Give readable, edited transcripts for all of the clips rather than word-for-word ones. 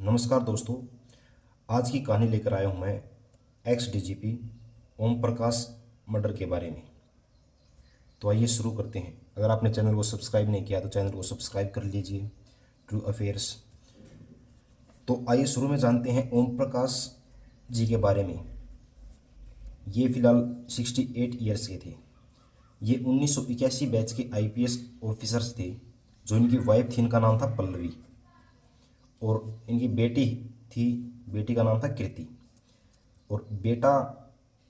नमस्कार दोस्तों। आज की कहानी लेकर आया हूँ मैं x DGP Om Prakash murder के बारे में। तो आइए शुरू करते हैं। अगर आपने चैनल को सब्सक्राइब नहीं किया तो चैनल को सब्सक्राइब कर लीजिए। True affairs. तो आइए शुरू में जानते हैं ओम प्रकाश जी के बारे में। ये फिलहाल 68 ईयर्स के थे। ये 1981 बैच के आईपीएस ऑफिसर्स थे। जो इनकी वाइफ थी, इनका नाम था पल्लवी, और इनकी बेटी थी, बेटी का नाम था कृति, और बेटा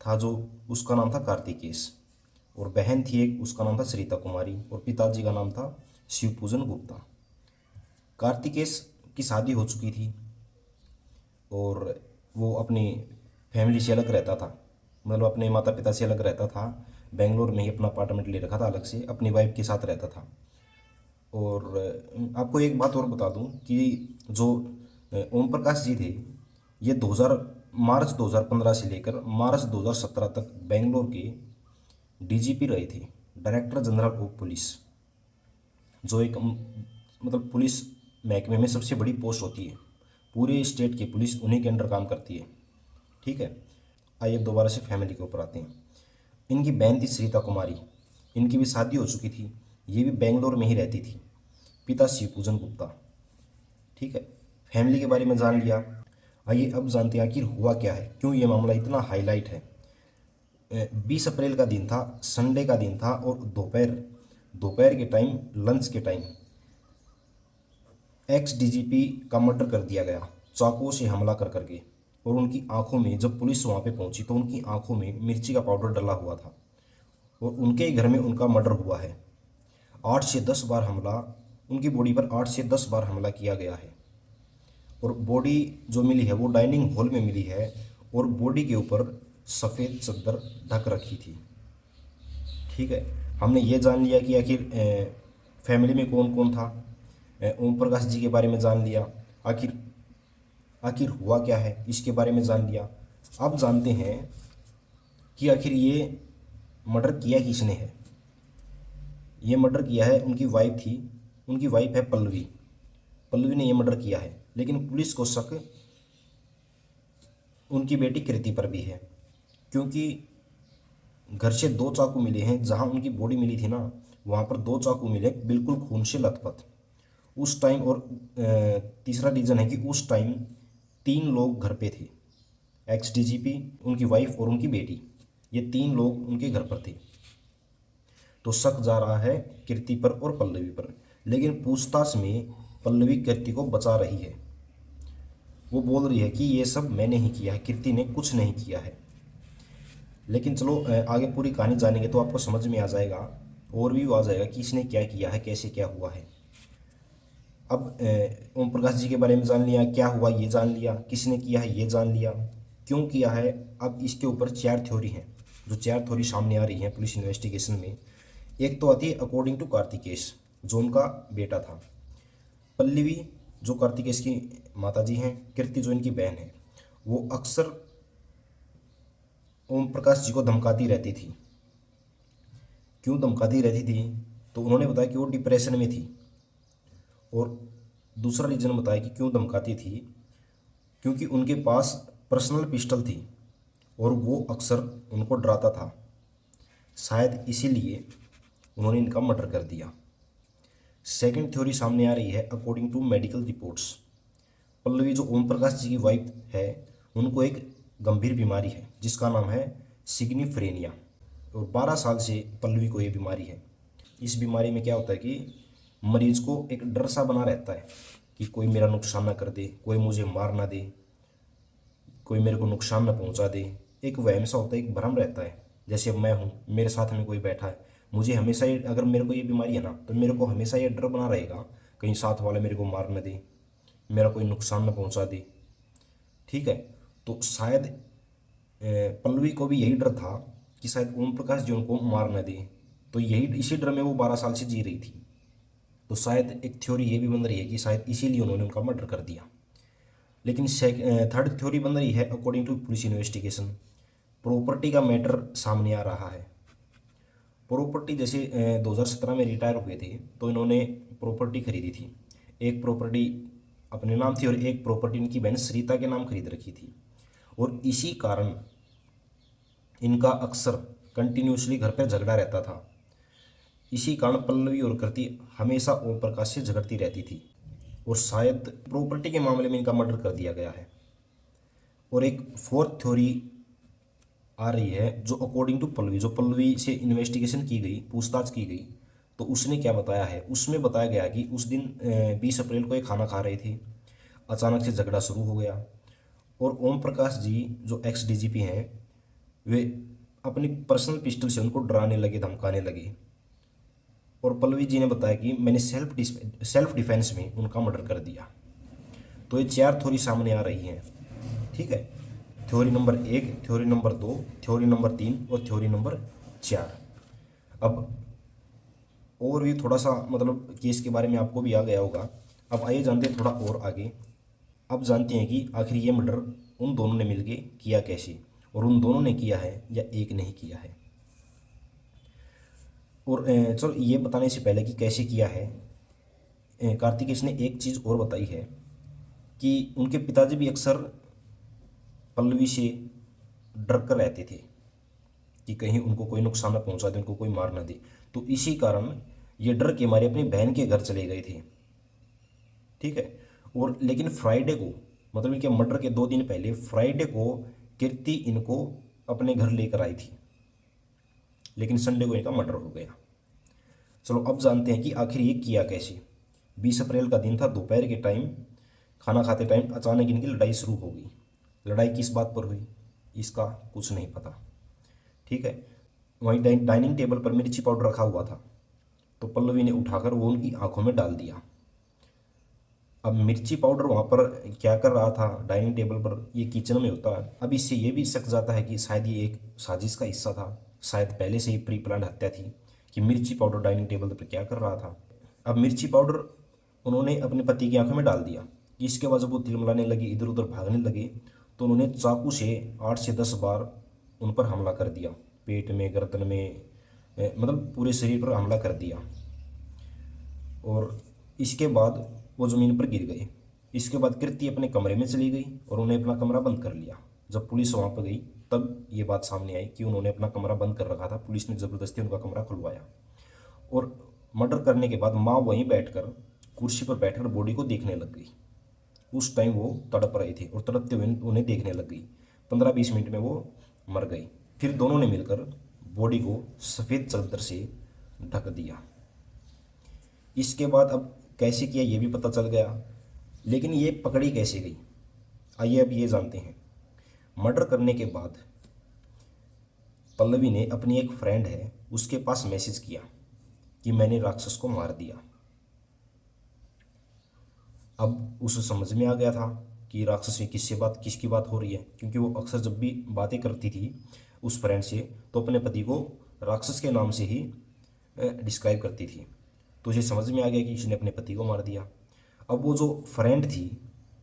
था जो उसका नाम था कार्तिकेश, और बहन थी एक, उसका नाम था सरिता कुमारी, और पिताजी का नाम था शिवपूजन गुप्ता। कार्तिकेश की शादी हो चुकी थी और वो अपनी फैमिली से अलग रहता था, मतलब अपने माता पिता से अलग रहता था। बेंगलोर में ही अपना अपार्टमेंट ले रखा था, अलग से अपनी वाइफ के साथ रहता था। और आपको एक बात और बता दूं कि जो ओम प्रकाश जी थे, ये 2000 मार्च 2015 से लेकर मार्च 2017 तक बेंगलोर के डीजीपी रहे थे, डायरेक्टर जनरल ऑफ पुलिस। जो एक मतलब पुलिस महकमे में सबसे बड़ी पोस्ट होती है। पूरे स्टेट की पुलिस उन्हीं के अंडर काम करती है। ठीक है। आइए दोबारा से फैमिली के ऊपर आते हैं। इनकी बहन थी सरिता कुमारी, इनकी भी शादी हो चुकी थी। ये भी बेंगलोर में ही रहती थी। पिता शिवपूजन गुप्ता। ठीक है। फैमिली के बारे में जान लिया। आइए अब जानते हैं आखिर हुआ क्या है, क्यों ये मामला इतना हाईलाइट है। 20 अप्रैल का दिन था, संडे का दिन था, और दोपहर दोपहर के टाइम, लंच के टाइम एक्स डीजीपी का मर्डर कर दिया गया, चाकुओं से हमला कर करके। और उनकी आंखों में, जब पुलिस वहां पे पहुंची तो उनकी आंखों में मिर्ची का पाउडर डला हुआ था, और उनके घर में उनका मर्डर हुआ है। 8 से 10 बार हमला, उनकी बॉडी पर 8 से 10 बार हमला किया गया है। और बॉडी जो मिली है वो डाइनिंग हॉल में मिली है, और बॉडी के ऊपर सफ़ेद चादर ढक रखी थी। ठीक है। हमने ये जान लिया कि आखिर फैमिली में कौन कौन था। ओम प्रकाश जी के बारे में जान लिया। आखिर आखिर हुआ क्या है इसके बारे में जान लिया। अब जानते हैं कि आखिर ये मर्डर किया किसने है। ये मर्डर किया है, उनकी वाइफ थी, उनकी वाइफ है पल्लवी। पल्लवी ने ये मर्डर किया है, लेकिन पुलिस को शक उनकी बेटी कृति पर भी है, क्योंकि घर से 2 चाकू मिले हैं। जहां उनकी बॉडी मिली थी ना, वहां पर 2 चाकू मिले, बिल्कुल खून से लथपथ उस टाइम। और तीसरा रीज़न है कि उस टाइम 3 लोग घर पे थे। एक्स डीजीपी, उनकी वाइफ और उनकी बेटी, ये 3 लोग उनके घर पर थे। तो शक जा रहा है कीर्ति पर और पल्लवी पर, लेकिन पूछताछ में पल्लवी कीर्ति को बचा रही है। वो बोल रही है कि ये सब मैंने ही किया है, कीर्ति ने कुछ नहीं किया है। लेकिन चलो आगे पूरी कहानी जानेंगे तो आपको समझ में आ जाएगा, और भी आ जाएगा कि इसने क्या किया है, कैसे क्या हुआ है। अब ओम प्रकाश जी के बारे में जान लिया, क्या हुआ ये जान लिया, किसने किया है ये जान लिया, क्यों किया है। अब इसके ऊपर 4 थ्योरी हैं, जो 4 थ्योरी सामने आ रही हैं पुलिस इन्वेस्टिगेशन में। एक तो आती है अकॉर्डिंग टू कार्तिकेश, जो उनका बेटा था। पल्लवी, जो कार्तिकेश की माताजी हैं। कीर्ति, जो इनकी बहन है। वो अक्सर ओम प्रकाश जी को धमकाती रहती थी। क्यों धमकाती रहती थी, तो उन्होंने बताया कि वो डिप्रेशन में थी। और दूसरा रीज़न बताया कि क्यों धमकाती थी, क्योंकि उनके पास पर्सनल पिस्टल थी और वो अक्सर उनको डराता था। शायद इसीलिए उन्होंने इनका मर्डर कर दिया। सेकंड थ्योरी सामने आ रही है according to medical reports. Pallavi, जो ओम प्रकाश जी की वाइफ है, उनको एक गंभीर बीमारी है जिसका नाम है सिग्निफ्रेनिया, और 12 साल से पल्लवी को ये बीमारी है। इस बीमारी में क्या होता है कि मरीज को एक डर सा बना रहता है कि कोई मेरा नुकसान ना कर दे, कोई मुझे मार ना दे, कोई मेरे को नुकसान ना पहुंचा दे। एक वहम सा होता है, एक भ्रम रहता है। जैसे अब मैं हूँ, मेरे साथ में कोई बैठा है, मुझे हमेशा ये, अगर मेरे को ये बीमारी है ना, तो मेरे को हमेशा ये डर बना रहेगा कहीं साथ वाला मेरे को मार ना दे, मेरा कोई नुकसान ना पहुंचा दे। ठीक है। तो शायद पल्लवी को भी यही डर था कि शायद ओम प्रकाश जी उनको मार न दे, तो यही इसी डर में वो 12 साल से जी रही थी। तो शायद एक थ्योरी ये भी बन रही है कि शायद इसीलिए उन्होंने उनका मर्डर कर दिया। लेकिन थर्ड थ्योरी बन रही है according to police investigation. Property का मैटर सामने आ रहा है। प्रॉपर्टी, जैसे 2017 में रिटायर हुए थे तो इन्होंने प्रॉपर्टी खरीदी थी। एक प्रॉपर्टी अपने नाम थी और एक प्रॉपर्टी इनकी बहन सरिता के नाम खरीद रखी थी। और इसी कारण इनका अक्सर कंटिन्यूसली घर पर झगड़ा रहता था। इसी कारण पल्लवी और कृति हमेशा ओम प्रकाश से झगड़ती रहती थी और शायद प्रॉपर्टी के मामले में इनका मर्डर कर दिया गया है। और एक फोर्थ थ्योरी आ रही है जो अकॉर्डिंग टू पल्लवी, जो पल्लवी से इन्वेस्टिगेशन की गई, पूछताछ की गई, तो उसने क्या बताया है, उसमें बताया गया कि उस दिन 20 अप्रैल को ये खाना खा रहे थे, अचानक से झगड़ा शुरू हो गया और ओम प्रकाश जी जो एक्स डीजीपी हैं वे अपनी पर्सनल पिस्टल से उनको डराने लगे, धमकाने लगे। और पल्लवी जी ने बताया कि मैंने सेल्फ डिफेंस में उनका मर्डर कर दिया। तो ये 4 थ्योरी सामने आ रही हैं, ठीक है। Theory number 1, theory number 2, theory number 3 और थ्योरी नंबर 4। अब और भी थोड़ा सा मतलब केस के बारे में आपको भी आ गया होगा। अब आइए जानते हैं थोड़ा और आगे। अब जानते हैं कि आखिर ये मर्डर उन दोनों ने मिलके किया कैसे, और उन दोनों ने किया है या एक ने ही किया है। और चलो ये बताने से पहले कि कैसे किया है, कार्तिकेश ने एक चीज़ और बताई है कि उनके पिताजी भी अक्सर पल्लवी से डर कर रहते थे कि कहीं उनको कोई नुकसान न पहुंचा दे, उनको कोई मार ना दे। तो इसी कारण ये डर के मारे अपनी बहन के घर चले गए थे, ठीक है। और लेकिन फ्राइडे को, मतलब इनके मर्डर के 2 दिन पहले फ्राइडे को कीर्ति इनको अपने घर लेकर आई थी, लेकिन संडे को इनका मर्डर हो गया। चलो अब जानते हैं कि आखिर ये किया कैसे। 20 अप्रैल का दिन था, दोपहर के टाइम खाना खाते टाइम अचानक इनकी लड़ाई शुरू हो गई। लड़ाई किस बात पर हुई इसका कुछ नहीं पता, ठीक है। वहीं डाइनिंग टेबल पर मिर्ची पाउडर रखा हुआ था, तो पल्लवी ने उठाकर वो उनकी आंखों में डाल दिया। अब मिर्ची पाउडर वहाँ पर क्या कर रहा था डाइनिंग टेबल पर, ये किचन में होता है। अब इससे ये भी शक जाता है कि शायद ये एक साजिश का हिस्सा था, शायद पहले से ही प्री प्लान हत्या थी कि मिर्ची पाउडर डाइनिंग टेबल पर क्या कर रहा था। अब मिर्ची पाउडर उन्होंने अपने पति की आंखों में डाल दिया। इसके बाद जब वो तिलमिलाने लगे, इधर उधर भागने लगे, तो उन्होंने चाकू से 8 से 10 बार उन पर हमला कर दिया, पेट में, गर्दन में, मतलब पूरे शरीर पर हमला कर दिया। और इसके बाद वो ज़मीन पर गिर गए। इसके बाद कृति अपने कमरे में चली गई और उन्हें अपना कमरा बंद कर लिया। जब पुलिस वहाँ पर गई तब ये बात सामने आई कि उन्होंने अपना कमरा बंद कर रखा था, पुलिस ने ज़बरदस्ती उनका कमरा खुलवाया। और मर्डर करने के बाद माँ वहीं बैठकर, कुर्सी पर बैठकर बॉडी को देखने लग गई। उस टाइम वो तड़प रहे थे और तड़पते हुए उन्हें देखने लग गई। 15-20 मिनट में वो मर गई। फिर दोनों ने मिलकर बॉडी को सफ़ेद चादर से ढक दिया। इसके बाद अब कैसे किया ये भी पता चल गया, लेकिन ये पकड़ी कैसे गई, आइए अब ये जानते हैं। मर्डर करने के बाद पल्लवी ने अपनी एक फ्रेंड है उसके पास मैसेज किया कि मैंने राक्षस को मार दिया। अब उसे समझ में आ गया था कि राक्षस में किसकी बात हो रही है, क्योंकि वो अक्सर जब भी बातें करती थी उस फ्रेंड से तो अपने पति को राक्षस के नाम से ही डिस्क्राइब करती थी। तो उसे समझ में आ गया कि इसने अपने पति को मार दिया। अब वो जो फ्रेंड थी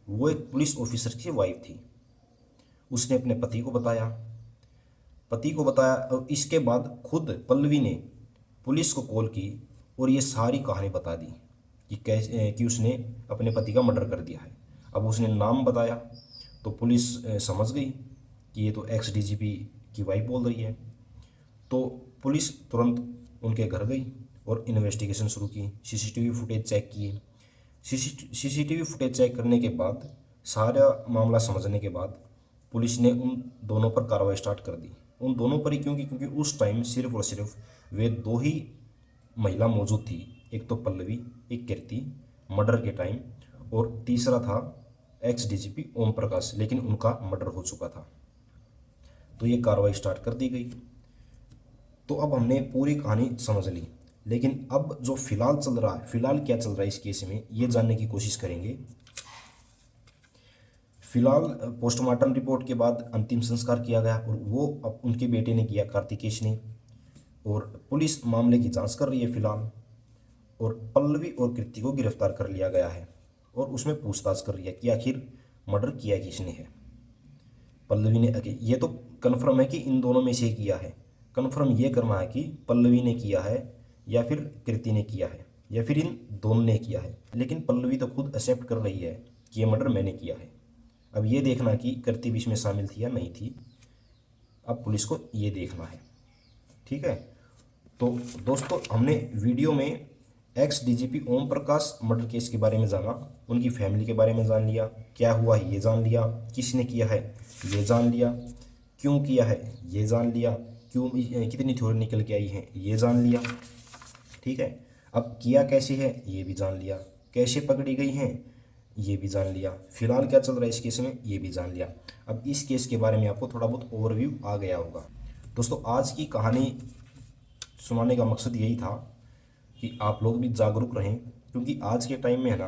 वो एक पुलिस ऑफिसर की वाइफ थी। उसने अपने पति को बताया और इसके बाद खुद पल्लवी ने पुलिस को कॉल की और ये सारी कहानी बता दी कि कैसे कि उसने अपने पति का मर्डर कर दिया है। अब उसने नाम बताया तो पुलिस समझ गई कि ये तो एक्स डीजीपी की वाइफ बोल रही है। तो पुलिस तुरंत उनके घर गई और इन्वेस्टिगेशन शुरू की, सीसीटीवी फुटेज चेक किए। सीसीटीवी फुटेज चेक करने के बाद, सारा मामला समझने के बाद पुलिस ने उन दोनों पर कार्रवाई स्टार्ट कर दी। उन दोनों पर ही क्योंकि उस टाइम सिर्फ और सिर्फ वे 2 ही महिला मौजूद थी, एक तो पल्लवी, एक कीर्ति मर्डर के टाइम, और तीसरा था एक्स डीजीपी ओम प्रकाश, लेकिन उनका मर्डर हो चुका था। तो ये कार्रवाई स्टार्ट कर दी गई। तो अब हमने पूरी कहानी समझ ली, लेकिन अब जो फिलहाल चल रहा है, फिलहाल क्या चल रहा है इस केस में, ये जानने की कोशिश करेंगे। फिलहाल पोस्टमार्टम रिपोर्ट के बाद अंतिम संस्कार किया गया और वो अब उनके बेटे ने किया, कार्तिकेश ने, और पुलिस मामले की जांच कर रही है फिलहाल। और पल्लवी और कृति को गिरफ्तार कर लिया गया है और उसमें पूछताछ कर रही है कि आखिर मर्डर किया किसने है। पल्लवी ने, ये तो कन्फर्म है कि इन दोनों में से किया है, कन्फर्म ये करना है कि पल्लवी ने किया है या फिर कृति ने किया है या फिर इन दोनों ने किया है। लेकिन पल्लवी तो खुद एक्सेप्ट कर रही है कि ये मर्डर मैंने किया है। अब ये देखना कि करती भी इसमें शामिल थी या नहीं थी, अब पुलिस को ये देखना है। ठीक है, तो दोस्तों हमने वीडियो में x DGP Om Prakash murder case के बारे में जाना, उनकी फैमिली के बारे में जान लिया, क्या हुआ है ये जान लिया, किसने किया है ये जान लिया, क्यों किया है ये जान लिया, क्यों कितनी थ्योरी निकल के आई है ये जान लिया। ठीक है, अब किया कैसे है ये भी जान लिया, कैसे पकड़ी गई हैं ये भी जान लिया, फिलहाल क्या चल रहा है इस केस में ये भी जान लिया। अब इस केस के बारे में आपको थोड़ा बहुत ओवरव्यू आ गया होगा। दोस्तों आज की कहानी सुनाने का मकसद यही था कि आप लोग भी जागरूक रहें, क्योंकि आज के टाइम में है ना,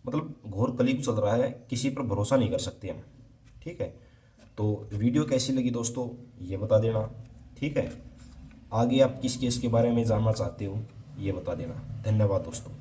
मतलब घोर कलयुग चल रहा है, किसी पर भरोसा नहीं कर सकते हम। ठीक है, तो वीडियो कैसी लगी दोस्तों ये बता देना। ठीक है, आगे आप किस केस के बारे में जानना चाहते हो ये बता देना। धन्यवाद दोस्तों।